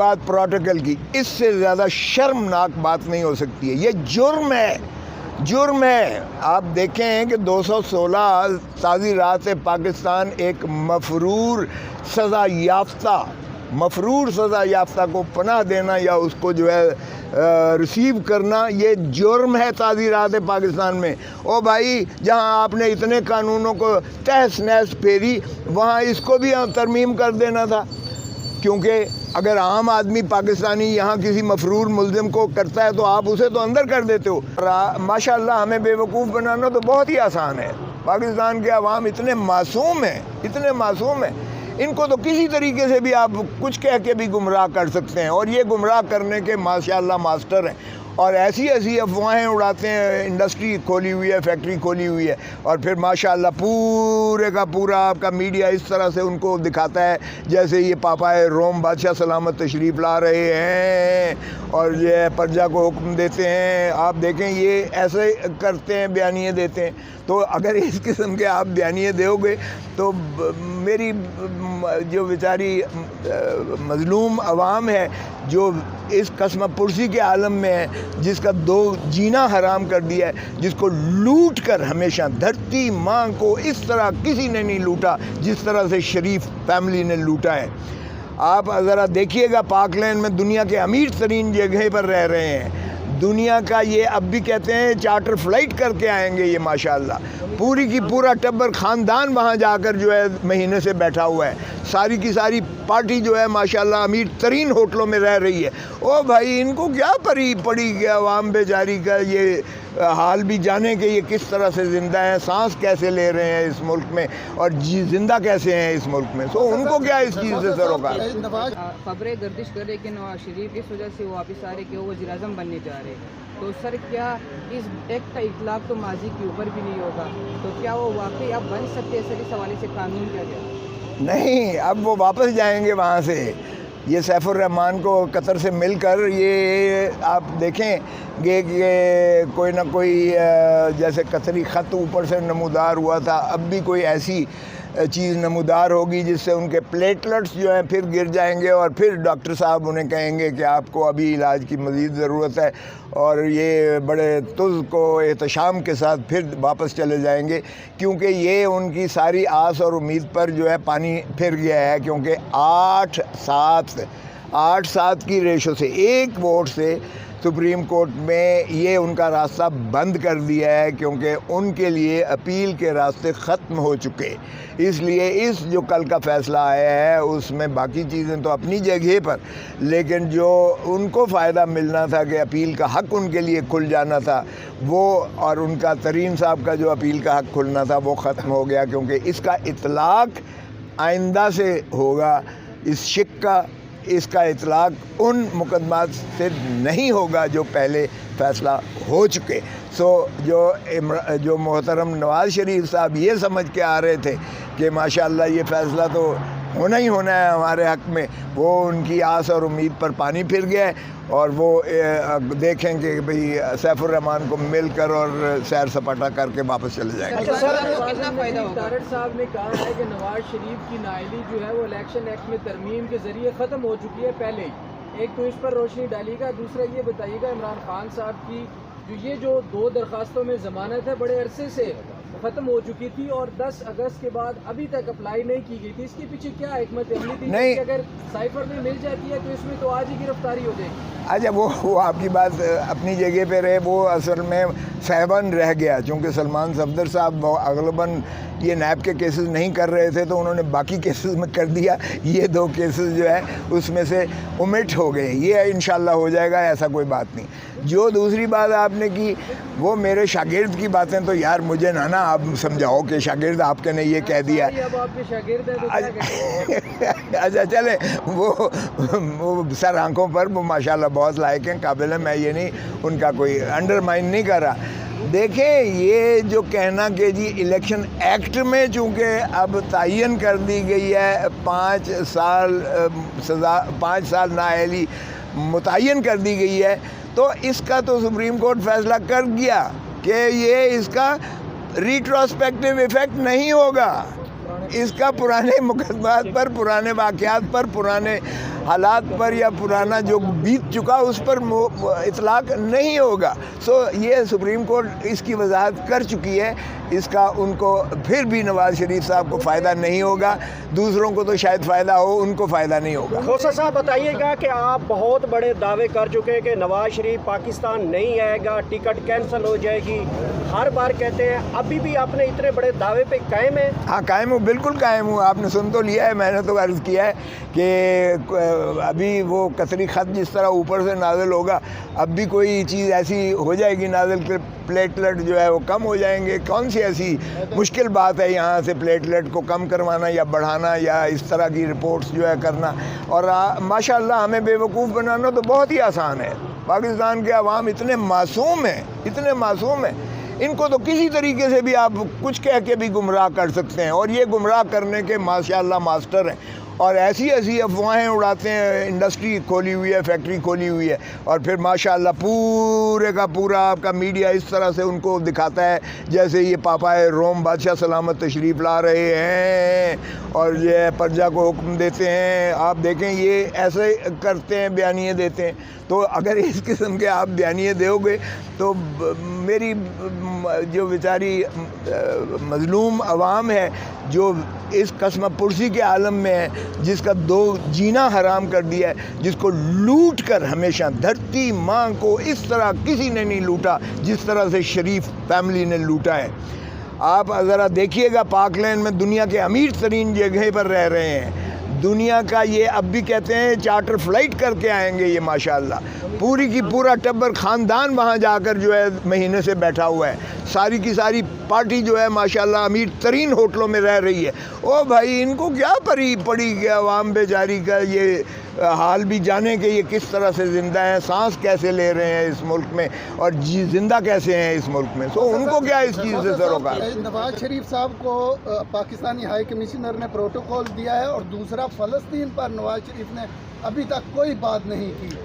بات پروٹوکول کی، اس سے زیادہ شرمناک بات نہیں ہو سکتی ہے. یہ جرم ہے، جرم ہے. آپ دیکھیں کہ 216 تعزیرات پاکستان ایک مفرور سزا یافتہ کو پناہ دینا یا اس کو جو ہے ریسیو کرنا، یہ جرم ہے تعزیرات پاکستان میں. او بھائی، جہاں آپ نے اتنے قانونوں کو تہس نہس پھیری، وہاں اس کو بھی ترمیم کر دینا تھا. کیونکہ اگر عام آدمی پاکستانی یہاں کسی مفرور ملزم کو کرتا ہے تو آپ اسے تو اندر کر دیتے ہو. ماشاءاللہ ہمیں بے وقوف بنانا تو بہت ہی آسان ہے. پاکستان کے عوام اتنے معصوم ہیں، ان کو تو کسی طریقے سے بھی آپ کچھ کہہ کے بھی گمراہ کر سکتے ہیں، اور یہ گمراہ کرنے کے ماشاءاللہ ماسٹر ہیں. اور ایسی افواہیں اڑاتے ہیں. انڈسٹری کھولی ہوئی ہے، فیکٹری کھولی ہوئی ہے، اور پھر ماشاءاللہ پورے کا پورا آپ کا میڈیا اس طرح سے ان کو دکھاتا ہے جیسے یہ پاپائے روم بادشاہ سلامت تشریف لا رہے ہیں اور یہ پرجا کو حکم دیتے ہیں. آپ دیکھیں یہ ایسے کرتے ہیں، بیانیے دیتے ہیں. تو اگر اس قسم کے آپ بیانیے دو گے تو میری جو بیچاری مظلوم عوام ہے، جو اس قسم پرسی کے عالم میں ہے، جس کا جینا حرام کر دیا ہے، جس کو لوٹ کر ہمیشہ دھرتی ماں کو اس طرح کسی نے نہیں لوٹا جس طرح سے شریف فیملی نے لوٹا ہے. آپ ذرا دیکھیے گا پاک لین میں دنیا کے امیر ترین جگہ پر رہ رہے ہیں. دنیا کا یہ اب بھی کہتے ہیں چارٹر فلائٹ کر کے آئیں گے. یہ ماشاءاللہ پوری کی پورا ٹبر خاندان وہاں جا کر جو ہے مہینے سے بیٹھا ہوا ہے. ساری کی ساری پارٹی جو ہے ماشاءاللہ امیر ترین ہوٹلوں میں رہ رہی ہے. او بھائی، ان کو کیا پڑی کہ عوام بیچاری کا یہ حال بھی جانے کہ یہ کس طرح سے زندہ ہیں، سانس کیسے لے رہے ہیں اس ملک میں، اور زندہ کیسے ہیں اس ملک میں. سو ان کو کیا اس چیز سے سروکار. خبریں گردش کر رہے کہ نواز شریف اس وجہ سے واپس آ رہے کہ وہ وزیر اعظم بننے جا رہے. تو سر کیا اس ایکٹ کا اطلاق تو ماضی کے اوپر بھی نہیں ہوگا؟ تو کیا وہ واقعی اب بن سکتے ہیں سر؟ اس حوالے سے قانون کیا جائے؟ نہیں، اب وہ واپس جائیں گے وہاں سے. یہ سیف الرحمان کو قطر سے مل کر یہ آپ دیکھیں گے کہ کوئی نہ کوئی جیسے قطری خط اوپر سے نمودار ہوا تھا، اب بھی کوئی ایسی چیز نمودار ہوگی جس سے ان کے پلیٹلٹس جو ہیں پھر گر جائیں گے، اور پھر ڈاکٹر صاحب انہیں کہیں گے کہ آپ کو ابھی علاج کی مزید ضرورت ہے، اور یہ بڑے طز کو احتشام کے ساتھ پھر واپس چلے جائیں گے. کیونکہ یہ ان کی ساری آس اور امید پر جو ہے پانی پھر گیا ہے. کیونکہ 8-7 کی ریشو سے، ایک ووٹ سے سپریم کورٹ میں یہ ان کا راستہ بند کر دیا ہے، کیونکہ ان کے لیے اپیل کے راستے ختم ہو چکے. اس لیے اس جو کل کا فیصلہ آیا ہے اس میں باقی چیزیں تو اپنی جگہ پر، لیکن جو ان کو فائدہ ملنا تھا کہ اپیل کا حق ان کے لیے کھل جانا تھا وہ، اور ان کا ترین صاحب کا جو اپیل کا حق کھلنا تھا وہ ختم ہو گیا. کیونکہ اس کا اطلاق آئندہ سے ہوگا. اس کا اطلاق ان مقدمات سے نہیں ہوگا جو پہلے فیصلہ ہو چکے. جو محترم نواز شریف صاحب یہ سمجھ کے آ رہے تھے کہ ماشاءاللہ یہ فیصلہ تو ہونا ہی ہونا ہے ہمارے حق میں، وہ ان کی آس اور امید پر پانی پھر گیا ہے. اور وہ دیکھیں کہ بھئی سیف الرحمان کو مل کر اور سیر سپاٹا کر کے واپس چلے جائیں گے. تارڑ صاحب نے کہا ہے کہ نواز شریف کی نااہلی جو ہے وہ الیکشن ایکٹ میں ترمیم کے ذریعے ختم ہو چکی ہے پہلے ہی. ایک تو اس پر روشنی ڈالیے گا، دوسرا یہ بتائیے گا عمران خان صاحب کی جو 2 درخواستوں میں ضمانت ہے بڑے عرصے سے ختم ہو چکی تھی اور 10 اگست کے بعد ابھی تک اپلائی نہیں کی گئی تھی، اس کے پیچھے کیا حکمت عملی تھی؟ کہ اگر سائفر میں مل جاتی ہے تو اس میں تو آج ہی گرفتاری ہو جائے گی. اچھا، وہ آپ کی بات اپنی جگہ پہ رہے. وہ اصل میں صاحباً رہ گیا، چونکہ سلمان صفدر صاحب غالباً یہ نیب کے کیسز نہیں کر رہے تھے تو انہوں نے باقی کیسز میں کر دیا. یہ 2 کیسز جو ہے اس میں سے اومٹ ہو گئے. یہ انشاءاللہ ہو جائے گا، ایسا کوئی بات نہیں. جو دوسری بات آپ نے کی وہ میرے شاگرد کی باتیں، تو یار مجھے نا آپ سمجھاؤ کہ شاگرد آپ کے نے یہ کہہ دیا. اچھا چلے، وہ سر آنکھوں پر وہ ماشاءاللہ بہت لائق ہیں، قابل ہیں. میں یہ نہیں ان کا کوئی انڈرمائن نہیں کر رہا. دیکھیں یہ جو کہنا کہ جی الیکشن ایکٹ میں چونکہ اب تعین کر دی گئی ہے 5 سال سزا، 5 سال نااہلی متعین کر دی گئی ہے، تو اس کا تو سپریم کورٹ فیصلہ کر گیا کہ یہ اس کا ریٹروسپیکٹیو ایفیکٹ نہیں ہوگا. اس کا پرانے مقدمات پر، پرانے واقعات پر، پرانے حالات پر یا پرانا جو بیت چکا اس پر اطلاق نہیں ہوگا. سو یہ سپریم کورٹ اس کی وضاحت کر چکی ہے. اس کا ان کو پھر بھی نواز شریف صاحب کو فائدہ نہیں ہوگا. دوسروں کو تو شاید فائدہ ہو، ان کو فائدہ نہیں ہوگا. کھوسہ صاحب بتائیے گا کہ آپ بہت بڑے دعوے کر چکے ہیں کہ نواز شریف پاکستان نہیں آئے گا، ٹکٹ کینسل ہو جائے گی، ہر بار کہتے ہیں. ابھی بھی آپ نے اتنے بڑے دعوے پہ قائم ہیں؟ ہاں قائم ہوں، بالکل قائم ہوں. آپ نے سن تو لیا ہے، میں نے تو عرض کیا ہے کہ ابھی وہ قطری خط جس طرح اوپر سے نازل ہوگا، اب بھی کوئی چیز ایسی ہو جائے گی نازل کہ پلیٹلیٹ جو ہے وہ کم ہو جائیں گے. کون سی ایسی مشکل بات ہے یہاں سے پلیٹلیٹ کو کم کروانا یا بڑھانا یا اس طرح کی رپورٹس جو ہے کرنا. اور ماشاءاللہ ہمیں بے وقوف بنانا تو بہت ہی آسان ہے. پاکستان کے عوام اتنے معصوم ہیں، اتنے معصوم ہیں، ان کو تو کسی طریقے سے بھی آپ کچھ کہہ کے بھی گمراہ کر سکتے ہیں، اور یہ گمراہ کرنے کے ماشاءاللہ ماسٹر ہیں. اور ایسی ایسی افواہیں اڑاتے ہیں. انڈسٹری کھولی ہوئی ہے، فیکٹری کھولی ہوئی ہے، اور پھر ماشاءاللہ پورے کا پورا آپ کا میڈیا اس طرح سے ان کو دکھاتا ہے جیسے یہ پاپائے روم بادشاہ سلامت تشریف لا رہے ہیں اور یہ پرجا کو حکم دیتے ہیں. آپ دیکھیں یہ ایسے کرتے ہیں، بیانیے دیتے ہیں. تو اگر اس قسم کے آپ بیانیے دو گے تو میری جو بیچاری مظلوم عوام ہے جو اس قسم پرسی کے عالم میں ہے، جس کا دو جینا حرام کر دیا ہے، جس کو لوٹ کر ہمیشہ دھرتی ماں کو اس طرح کسی نے نہیں لوٹا جس طرح سے شریف فیملی نے لوٹا ہے. آپ ذرا دیکھیے گا پاک لینڈ میں دنیا کے امیر ترین جگہ پر رہ رہے ہیں. دنیا کا یہ اب بھی کہتے ہیں چارٹر فلائٹ کر کے آئیں گے یہ ماشاءاللہ. پوری کی پورا ٹبر خاندان وہاں جا کر جو ہے مہینے سے بیٹھا ہوا ہے. ساری کی ساری پارٹی جو ہے ماشاءاللہ امیر ترین ہوٹلوں میں رہ رہی ہے. او بھائی ان کو کیا پڑی کہ عوام بیچاری کا یہ حال بھی جانے کہ یہ کس طرح سے زندہ ہیں، سانس کیسے لے رہے ہیں اس ملک میں، اور زندہ کیسے ہیں اس ملک میں. سو ان کو کیا اس چیز سے سروکار. نواز شریف صاحب کو پاکستانی ہائی کمشنر نے پروٹوکول دیا ہے، اور دوسرا فلسطین پر نواز شریف نے ابھی تک کوئی بات نہیں کی.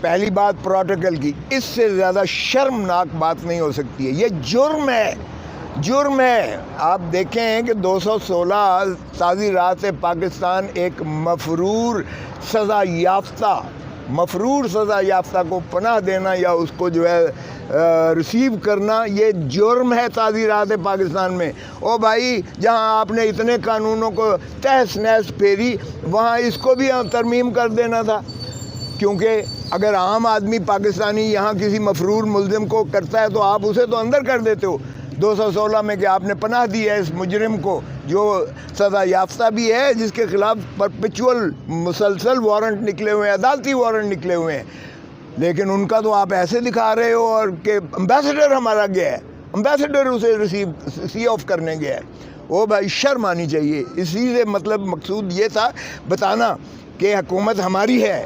پہلی بات پروٹوکول کی، اس سے زیادہ شرمناک بات نہیں ہو سکتی ہے. یہ جرم ہے، جرم ہے. آپ دیکھیں کہ 216 تازی رات پاکستان ایک مفرور سزا یافتہ کو پناہ دینا یا اس کو جو ہے ریسیو کرنا، یہ جرم ہے تازی رات پاکستان میں. او بھائی جہاں آپ نے اتنے قانونوں کو تہس نہس پھیری، وہاں اس کو بھی ترمیم کر دینا تھا. کیونکہ اگر عام آدمی پاکستانی یہاں کسی مفرور ملزم کو کرتا ہے تو آپ اسے تو اندر کر دیتے ہو. 216 میں کہ آپ نے پناہ دی ہے اس مجرم کو جو سزا یافتہ بھی ہے، جس کے خلاف پرپیچول مسلسل وارنٹ نکلے ہوئے ہیں، عدالتی وارنٹ نکلے ہوئے ہیں. لیکن ان کا تو آپ ایسے دکھا رہے ہو اور کہ امبیسڈر ہمارا گیا ہے، امبیسڈر اسے سی آف کرنے گیا ہے. وہ بھائی شرم آنی چاہیے. اسی سے مطلب مقصود یہ تھا بتانا کہ حکومت ہماری ہے.